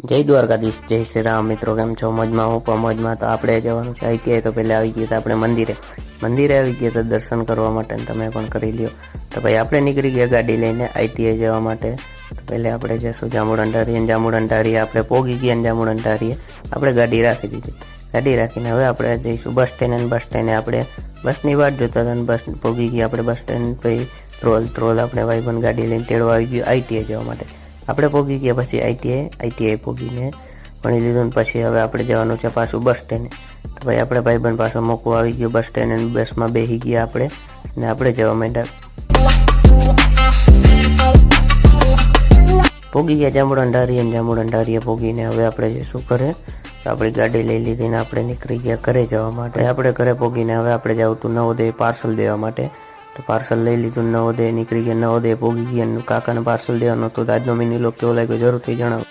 જય દ્વારકાધીશ, જય શ્રી રામ. મિત્રો કેમ છો? મોજમાં? હું પણ મોજમાં. તો આપણે જવાનું છે આઈટીઆઈ. તો પહેલાં આવી ગયા હતા આપણે મંદિરે આવી ગયા હતા દર્શન કરવા માટે. તમે પણ કરી લ્યો. તો ભાઈ આપણે નીકળી ગયા ગાડી લઈને આઈટીઆઈ જવા માટે. તો પહેલાં આપણે જઈશું જામુડન આપણે પોગી ગયા ને જામુડન આપણે ગાડી રાખી દીધી. ગાડી રાખીને હવે આપણે જઈશું બસ સ્ટેન્ડ. અને બસ સ્ટેન્ડે આપણે બસની વાટ જોતા હતા અને બસ પોગી ગયા આપણે બસ સ્ટેન્ડ. પછી ત્રોલ આપણે ભાઈબંધ ગાડી લઈને તેડવા આવી ગયું આઈટીઆઈ જવા માટે. આપણે પોગી ગયા પછી આઈટીઆઈ પોગીને ભણી લીધું ને પછી હવે આપણે જવાનું છે પાછું બસ સ્ટેન્ડ. તો ભાઈ આપણે ભાઈબંધ પાછો મૂકવા આવી ગયો બસ સ્ટેન્ડ અને બસમાં બેસી ગયા આપણે ને આપણે જવા માંડ્યા. પોગી ગયા જામુડન પોગીને હવે આપણે શું કરે તો આપણી ગાડી લઈ લીધી ને આપણે નીકળી ગયા ઘરે જવા માટે. આપણે ઘરે પોગીને હવે આપણે જવું હતું નવોદય પાર્સલ દેવા માટે. તો પાર્સલ લઈ લીધું નવોદય નીકળી ગયા. નવોદય પોગી ગયા કાકાને પાર્સલ દેવાનું હતું. આજનો મિની લોક કેવો લાગ્યો જરૂરથી જણાવો.